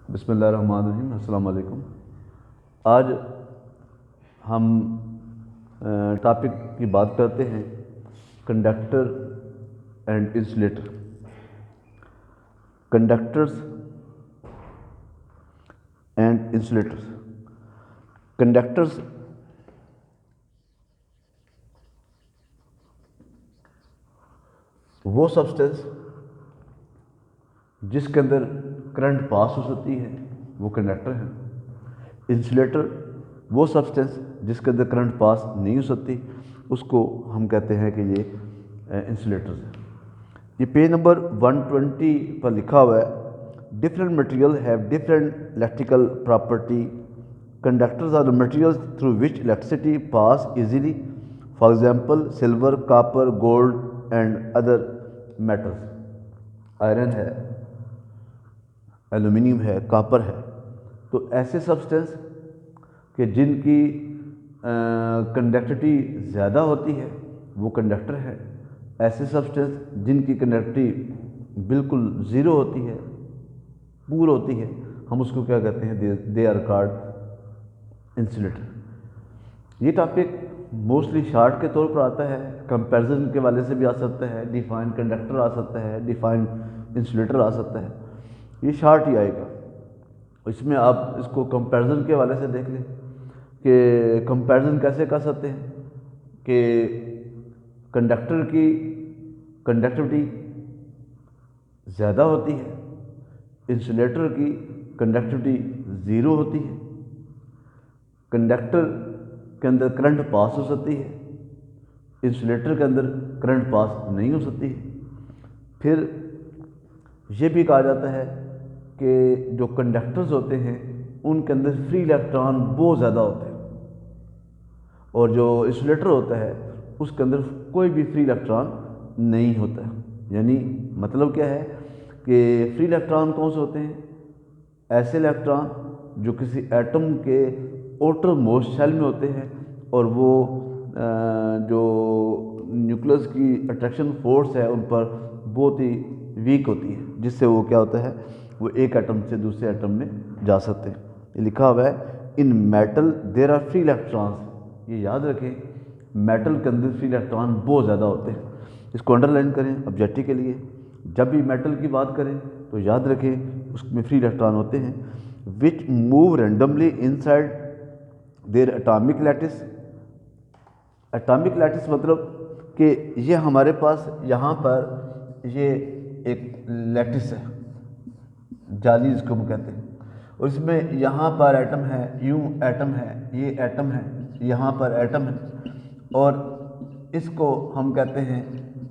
बिस्मिल्लाहिर्रहमानिर्रहीम। अस्सलाम वालेकुम। आज हम टॉपिक की बात करते हैं conductor and insulator. Conductors and insulators. Conductors वो सब्सटेंस जिसके अंदर करंट पास हो सकती है वो कंडक्टर है। इंसुलेटर वो सब्सटेंस जिसके अंदर करंट पास नहीं हो सकती उसको हम कहते हैं कि ये इंसुलेटर्स है। ये पेज नंबर 120 पर लिखा हुआ है, different material have different electrical property. Conductors are the materials through which electricity pass easily. For example silver, copper, gold and other metals. Iron है, एल्युमिनियम है, कॉपर है। तो ऐसे सब्सटेंस कि जिनकी कंडक्टिविटी ज़्यादा होती है वो कंडक्टर है। ऐसे सब्सटेंस जिनकी कंडक्टिविटी बिल्कुल ज़ीरो होती है, पूर होती है, हम उसको क्या कहते हैं, दे आर कॉल्ड इंसुलेटर। ये टॉपिक मोस्टली शार्ट के तौर पर आता है, कंपैरिजन के वाले से भी आ सकता है, डिफाइंड कंडक्टर आ सकता है, डिफाइंड इंसुलेटर आ सकता है। ये शार्ट ही आएगा। इसमें आप इसको कंपैरिजन के वाले से देख लें कि कंपैरिजन कैसे कर सकते हैं कि कंडक्टर की कंडक्टिविटी ज़्यादा होती है, इंसुलेटर की कंडक्टिविटी ज़ीरो होती है। कंडक्टर के अंदर करंट पास हो सकती है, इंसुलेटर के अंदर करंट पास नहीं हो सकती है। फिर ये भी कहा जाता है कि जो कंडक्टर्स होते हैं उनके अंदर फ्री इलेक्ट्रॉन बहुत ज़्यादा होते हैं और जो इंसुलेटर होता है उसके अंदर कोई भी फ्री इलेक्ट्रॉन नहीं होता है। यानी मतलब क्या है कि फ्री इलेक्ट्रॉन कौन से होते हैं? ऐसे इलेक्ट्रॉन जो किसी एटम के आउटर मोस्ट शेल में होते हैं और वो जो न्यूक्लियस की अट्रैक्शन फोर्स है उन पर बहुत ही वीक होती है, जिससे वो क्या होता है, वो एक एटम से दूसरे एटम में जा सकते हैं। ये लिखा हुआ है, in metal there are free electrons. ये याद रखें, मेटल के अंदर फ्री इलेक्ट्रॉन बहुत ज़्यादा होते हैं। इसको अंडरलाइन करें ऑब्जेक्टिव के लिए। जब भी मेटल की बात करें तो याद रखें उसमें फ्री इलेक्ट्रॉन होते हैं which move randomly inside their atomic lattice. Atomic lattice मतलब कि ये हमारे पास यहाँ पर ये एक लैटिस है, जाली जिसको हम कहते हैं, और इसमें यहाँ पर एटम है, यूं एटम है, ये एटम है, यहाँ पर एटम है, और इसको हम कहते हैं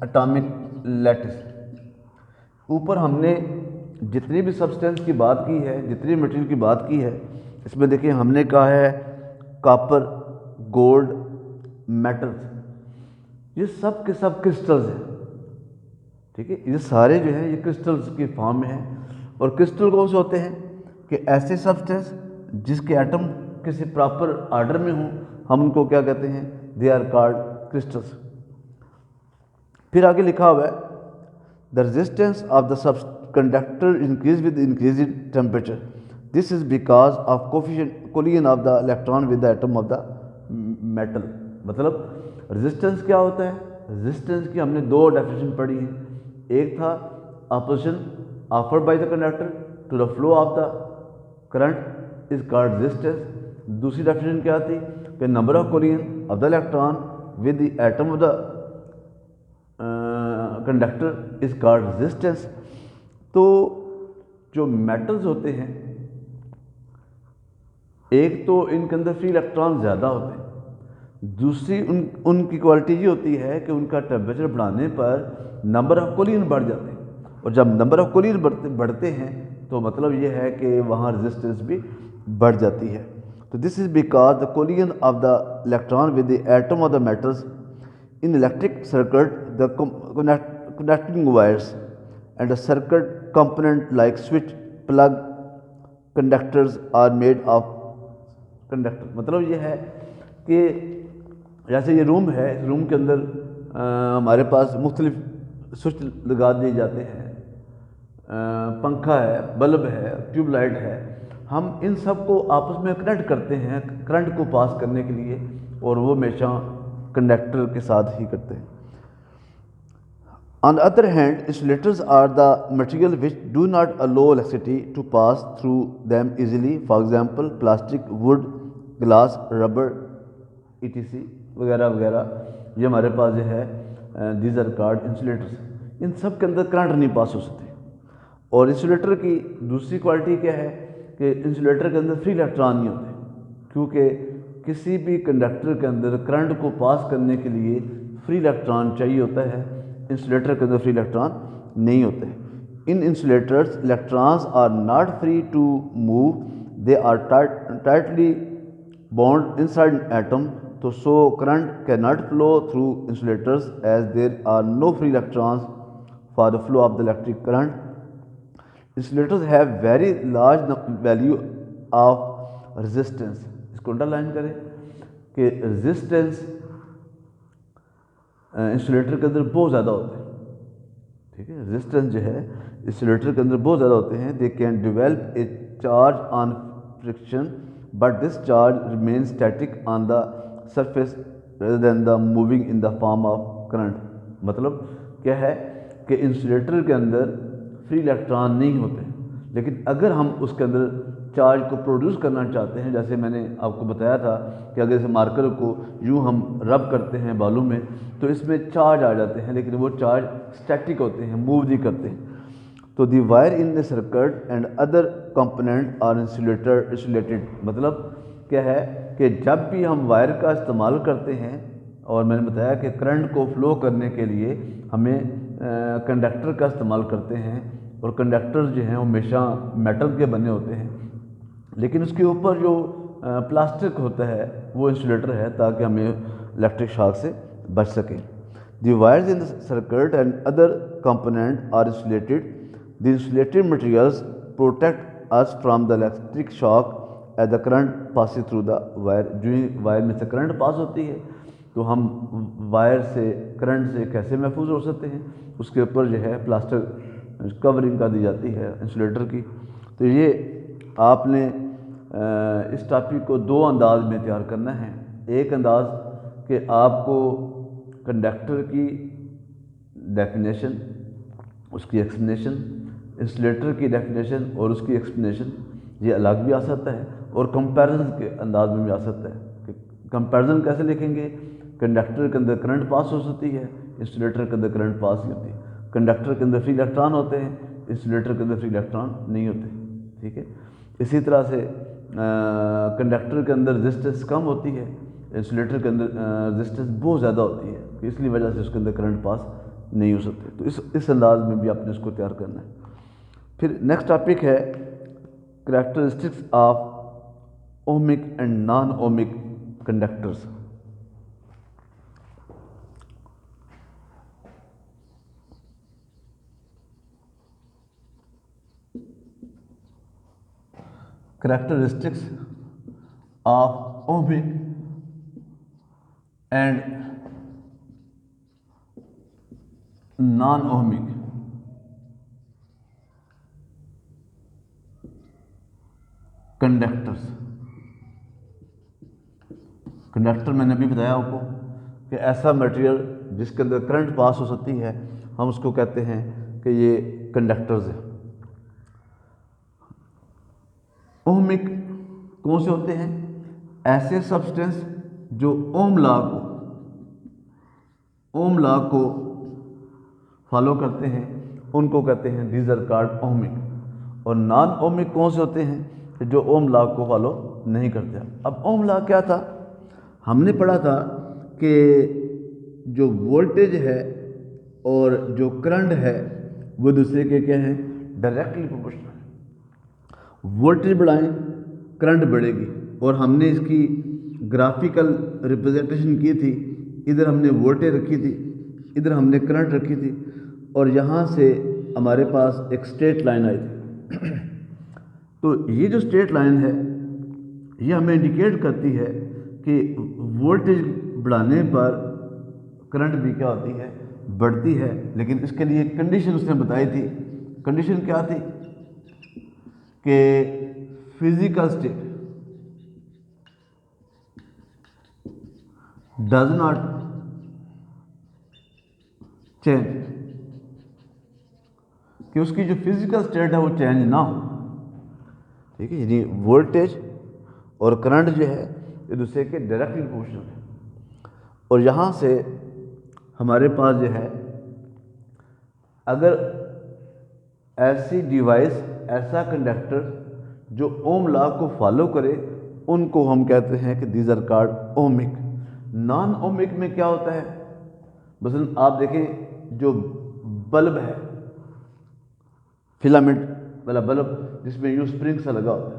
एटॉमिक लैटिस। ऊपर हमने जितनी भी सब्सटेंस की बात की है, जितनी मटेरियल की बात की है, इसमें देखिए हमने कहा है कॉपर, गोल्ड, मेटल्स, ये सब के सब क्रिस्टल्स हैं। ठीक है, ये सारे जो हैं ये क्रिस्टल्स की फॉर्म में हैं। और क्रिस्टल कौन से होते हैं कि ऐसे सब्सटेंस जिसके एटम किसी प्रॉपर ऑर्डर में हों, हम उनको क्या कहते हैं, दे आर कॉल्ड क्रिस्टल्स। फिर आगे लिखा हुआ है, the resistance of the conductor increase with increasing temperature. This is because of collision of the electron with the atom of the metal. मतलब रेजिस्टेंस क्या होता है? रेजिस्टेंस की हमने दो डेफिनेशन पढ़ी है। एक था opposition offered by the conductor to the flow of the current is called resistance. दूसरी डेफिनेशन क्या थी कि number of collision of the electron with the atom of the conductor is called resistance. तो जो मेटल्स होते हैं, एक तो इनके अंदर फ्री इलेक्ट्रॉन ज़्यादा होते हैं, दूसरी उनकी क्वालिटी ये होती है कि उनका टेम्परेचर बढ़ाने पर नंबर ऑफ कोलिजन बढ़ जाते हैं, और जब नंबर ऑफ कोलिजन बढ़ते हैं तो मतलब ये है कि वहाँ रेजिस्टेंस भी बढ़ जाती है। तो this is because the collision of the electron with the atom of the metals in electric circuit the connecting wires and a circuit component like switch, plug, conductors are made of conductor। मतलब ये है कि जैसे ये room है, इस room के अंदर हमारे पास मुख्तलिफ स्विच लगा दिए जाते हैं, पंखा है, बल्ब है, ट्यूबलाइट है, हम इन सब को आपस में कनेक्ट करते हैं करंट को पास करने के लिए, और वो हमेशा कंडक्टर के साथ ही करते हैं। On the other hand, insulators are the material which do not allow electricity to pass through them easily. For example, plastic, wood, glass, rubber, etc. वगैरह वगैरह, ये हमारे पास जो है these are called insulators। इन सब के अंदर करंट नहीं पास हो सकते। और इंसुलेटर की दूसरी क्वालिटी क्या है कि इंसुलेटर के अंदर फ्री इलेक्ट्रॉन नहीं होते, क्योंकि किसी भी कंडक्टर के अंदर करंट को पास करने के लिए फ्री इलेक्ट्रॉन चाहिए होता है। इंसुलेटर के अंदर फ्री इलेक्ट्रॉन नहीं होते। In insulators electrons are not free to move, they are tightly bond inside atom, तो so current can not flow through insulators as there are no free electrons for the flow of the electric current. Insulators have very large value of resistance. इसको underline करें कि resistance insulator के अंदर बहुत ज़्यादा होते हैं, ठीक है। रेजिस्टेंस जो है इंसुलेटर के अंदर बहुत ज़्यादा होते हैं। They can develop A charge on friction but this charge remain static on the surface rather than the moving in the form of current. मतलब क्या है कि इंसुलेटर के अंदर फ्री इलेक्ट्रॉन नहीं होते, लेकिन अगर हम उसके अंदर चार्ज को प्रोड्यूस करना चाहते हैं, जैसे मैंने आपको बताया था कि अगर इस मार्कर को यूँ हम रब करते हैं बालू में तो इसमें चार्ज आ जाते हैं, लेकिन वो चार्ज स्टैटिक होते हैं, मूव नहीं करते। तो the wire in the circuit and other component are insulated. मतलब क्या है कि जब भी हम वायर का इस्तेमाल करते हैं, और मैंने बताया कि करंट को फ्लो करने के लिए हमें कंडक्टर का इस्तेमाल करते हैं, और कंडक्टर्स जो हैं हमेशा मेटल के बने होते हैं, लेकिन उसके ऊपर जो प्लास्टिक होता है वो इंसुलेटर है, ताकि हमें इलेक्ट्रिक शॉक से बच सकें। The wires in the circuit and other component are insulated. The insulated materials protect us from the electric shock as the current passing through the wire. जो ही वायर में से करंट पास होती है तो हम वायर से करंट से कैसे महफूज हो सकते हैं, उसके ऊपर जो है प्लास्टिक कवरिंग कर दी जाती है इंसुलेटर की। तो ये आपने इस टॉपिक को दो अंदाज में तैयार करना है। एक अंदाज कि आपको कंडक्टर की डेफिनेशन, उसकी एक्सप्लेनेशन, इंसुलेटर की डेफिनेशन और उसकी एक्सप्लेनेशन ये अलग भी आ सकता है, और कंपैरिजन के अंदाज में भी आ सकता है। कि कंपैरिजन कैसे लिखेंगे, कंडक्टर के अंदर करंट पास हो सकती है, इंसुलेटर के अंदर करंट पास नहीं होती। कंडक्टर के अंदर फ्री इलेक्ट्रॉन होते हैं, इंसुलेटर के अंदर फ्री इलेक्ट्रॉन नहीं होते, ठीक है। इसी तरह से कंडक्टर के अंदर रेजिस्टेंस कम होती है, इंसुलेटर के अंदर रेजिस्टेंस बहुत ज़्यादा होती है, तो इसलिए वजह से उसके अंदर करंट पास नहीं हो सकते। तो इस अंदाज में भी आपने इसको तैयार करना है। फिर नेक्स्ट टॉपिक है characteristics of ohmic and non ohmic conductors. Characteristics of ohmic and non-ohmic conductors. Conductor मैंने अभी बताया आपको कि ऐसा मटेरियल जिसके अंदर करंट पास हो सकती है, हम उसको कहते हैं कि ये कंडक्टर्स है। ओमिक कौन से होते हैं? ऐसे सब्सटेंस जो ओम लॉ को फॉलो करते हैं, उनको कहते हैं दीज आर कॉल्ड ओमिक। और नॉन ओमिक कौन से होते हैं? जो ओम लॉ को फॉलो नहीं करते। अब ओम लॉ क्या था? हमने पढ़ा था कि जो वोल्टेज है और जो करंट है वो दूसरे के क्या हैं? Directly proportional. वोल्टेज बढ़ाएं, करंट बढ़ेगी। और हमने इसकी ग्राफिकल रिप्रेजेंटेशन की थी। इधर हमने वोल्टेज रखी थी, इधर हमने करंट रखी थी, और यहाँ से हमारे पास एक स्ट्रेट लाइन आई थी। तो ये जो स्ट्रेट लाइन है ये हमें इंडिकेट करती है कि वोल्टेज बढ़ाने पर करंट भी क्या होती है? बढ़ती है। लेकिन इसके लिए कंडीशन उसने बताई थी, कंडीशन क्या थी कि physical state does not change, कि उसकी जो फिजिकल स्टेट है वो चेंज ना हो। ठीक है, यानी वोल्टेज और करंट जो है एक दूसरे के डायरेक्टली प्रोपोर्शनल है। और यहाँ से हमारे पास जो है, अगर ऐसी डिवाइस, ऐसा कंडक्टर जो ओम लॉ को फॉलो करे, उनको हम कहते हैं कि these are called ohmic. Non ohmic में क्या होता है, मसलन आप देखें जो बल्ब है, फिलामेंट वाला बल्ब जिसमें यूँ स्प्रिंग सा लगा होता है,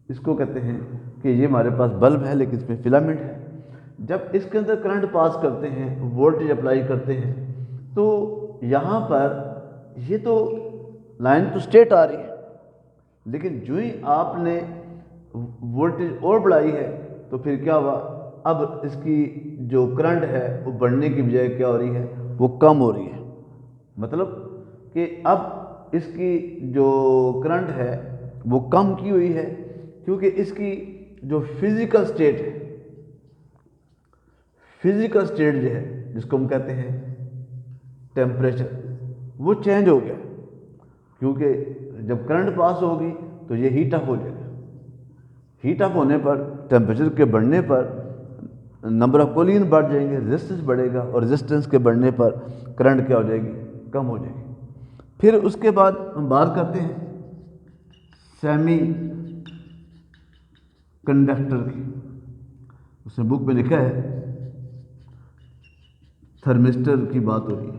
इसको कहते हैं कि ये हमारे पास बल्ब है लेकिन इसमें फिलामेंट है। जब इसके अंदर करंट पास करते हैं, वोल्टेज अप्लाई करते हैं, तो यहाँ पर ये तो लाइन तो स्ट्रेट आ रही है, लेकिन जो ही आपने वोल्टेज और बढ़ाई है तो फिर क्या हुआ, अब इसकी जो करंट है वो बढ़ने की बजाय क्या हो रही है, वो कम हो रही है। मतलब कि अब इसकी जो करंट है वो कम की हुई है, क्योंकि इसकी जो फिजिकल स्टेट है, फिजिकल स्टेट जो है जिसको हम कहते हैं टेम्परेचर, वो चेंज हो गया। क्योंकि जब करंट पास होगी तो ये हीट अप हो जाएगा। हीट अप होने पर, टेम्परेचर के बढ़ने पर नंबर ऑफ कोलिन बढ़ जाएंगे, रेजिस्टेंस बढ़ेगा, और रेजिस्टेंस के बढ़ने पर करंट क्या हो जाएगी, कम हो जाएगी। फिर उसके बाद हम बात करते हैं सेमी कंडक्टर की। उसने बुक में लिखा है, थर्मिस्टर की बात हो रही है।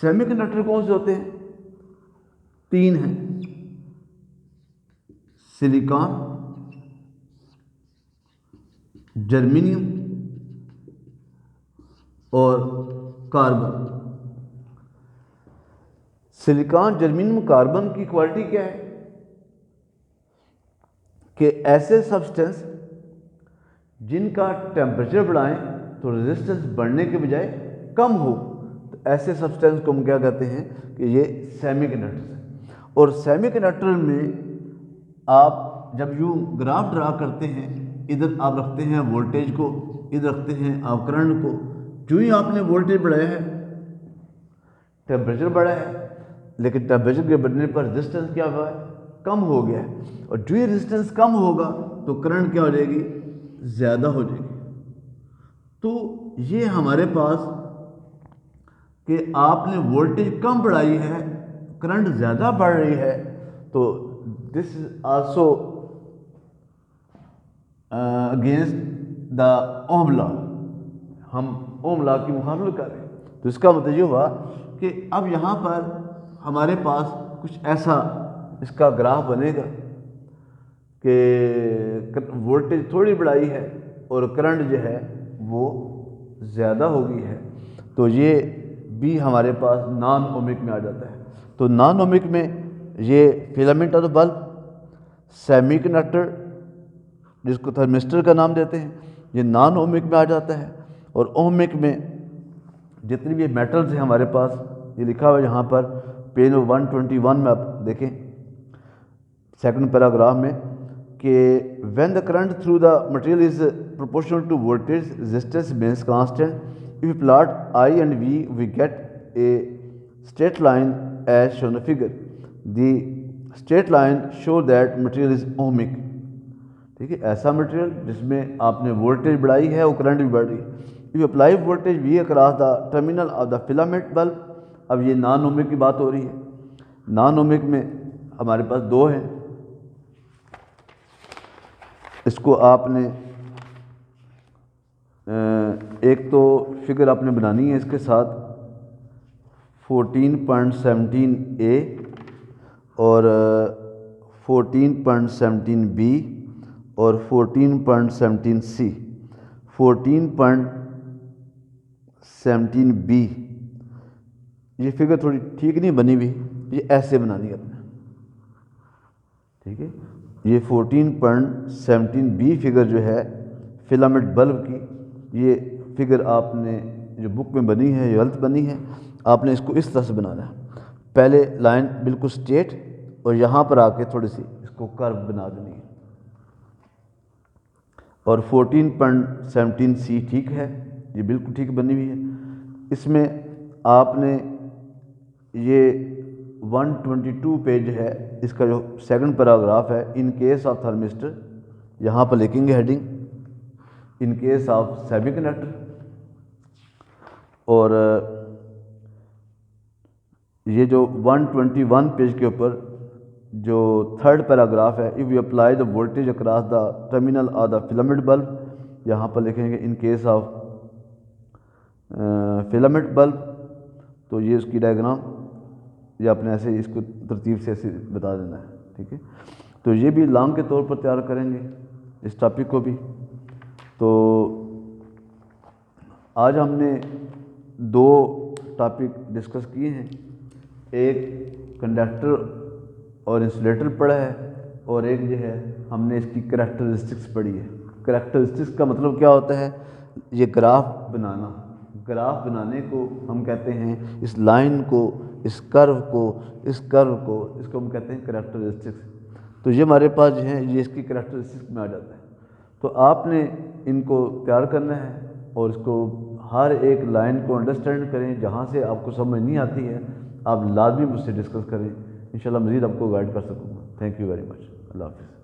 सेमी कंडक्टर कौन से होते हैं? 3 हैं, सिलिकॉन, जर्मेनियम और कार्बन। सिलिकॉन, जर्मेनियम, कार्बन की क्वालिटी क्या है कि ऐसे सब्सटेंस जिनका टेम्परेचर बढ़ाएं तो रेजिस्टेंस बढ़ने के बजाय कम हो, तो ऐसे सब्सटेंस को हम क्या कहते हैं कि ये सेमीकंडक्टर है। और सेमीकंडक्टर में आप जब यूँ ग्राफ ड्रा करते हैं, इधर आप रखते हैं वोल्टेज को, इधर रखते हैं आप करंट को। जो ही आपने वोल्टेज बढ़ाया है, टेम्परेचर बढ़ा है, लेकिन टेम्परेचर के बढ़ने पर रेजिस्टेंस क्या हुआ है, कम हो गया है। और जो ही रेजिस्टेंस कम होगा तो करंट क्या हो जाएगी, ज़्यादा हो जाएगी। तो ये हमारे पास कि आपने वोल्टेज कम बढ़ाई है, करंट ज़्यादा बढ़ रही है, तो this is also against the Ohm law. हम ओम लॉ की मुखालफत कर रहे हैं। तो इसका मतलब ये हुआ कि अब यहाँ पर हमारे पास कुछ ऐसा इसका ग्राफ बनेगा कि वोल्टेज थोड़ी बढ़ाई है और करंट जो है वो ज़्यादा हो गई है, तो ये भी हमारे पास नॉन ओमिक में आ जाता है। तो नॉन ओमिक में ये filament of the bulb, semiconductor जिसको थर्मिस्टर का नाम देते हैं, ये नॉन ओमिक में आ जाता है। और ओमिक में जितनी भी मेटल्स हैं हमारे पास, ये लिखा हुआ है यहाँ पर पेज 121 में, आप देखें सेकंड पैराग्राफ में कि when the current through the material is proportional to voltage resistance remains constant. If we plot I and V, we get a straight line as shown in the figure. The straight line show that material is ohmic. ठीक है, ऐसा material जिसमें आपने voltage बढ़ाई है और current भी बढ़ रही है। If you apply voltage V across the terminal of the filament bulb, अब ये नॉन ओमिक की बात हो रही है। नॉन ओमिक में हमारे पास 2 हैं, इसको आपने एक तो फिगर आपने बनानी है इसके साथ 14.17a और 14.17b और 14.17c। 14.17b ये फिगर थोड़ी ठीक नहीं बनी हुई, ये ऐसे बनानी है अपने। ठीक है, ये 14.17b फिगर जो है फिलामेंट बल्ब की, ये फिगर आपने जो बुक में बनी है, ये गलत बनी है, आपने इसको इस तरह से बनाना है। पहले लाइन बिल्कुल स्ट्रेट और यहाँ पर आके थोड़ी सी इसको कर्व बना देनी है। और 14.17 सी ठीक है, ये बिल्कुल ठीक बनी हुई है। इसमें आपने ये 122 पेज है, इसका जो सेकंड पैराग्राफ है, इन केस ऑफ थर्मिस्टर, यहाँ पर लिखेंगे heading in case of semi conductor. और ये जो 121 पेज के ऊपर जो थर्ड पैराग्राफ है, if you apply the voltage across the terminal of the filament bulb, यहाँ पर लिखेंगे in case of filament bulb. तो ये उसकी डायग्राम, ये आपने ऐसे इसको तरतीब से ऐसे बता देना है, ठीक है। तो ये भी लॉन्ग के तौर पर तैयार करेंगे इस टॉपिक को भी। तो आज हमने 2 टॉपिक डिस्कस किए हैं, एक कंडक्टर और इंसुलेटर पढ़ा है, और एक जो है हमने इसकी करैक्टरिस्टिक्स पढ़ी है। करैक्टरिस्टिक्स का मतलब क्या होता है, ये ग्राफ बनाना। ग्राफ बनाने को हम कहते हैं, इस लाइन को, इस कर्व को, इस कर्व को, इसको हम कहते हैं करैक्टरिस्टिक्स। तो ये हमारे पास जो है ये इसकी करैक्टरिस्टिक्स में आ जाता है। तो आपने इनको तैयार करना है और इसको हर एक लाइन को अंडरस्टैंड करें। जहाँ से आपको समझ नहीं आती है आप लाजमी मुझसे डिस्कस करें, इंशाल्लाह मज़ीद आपको गाइड कर सकूँगा। Thank you very much. अल्लाह हाफ़िज़।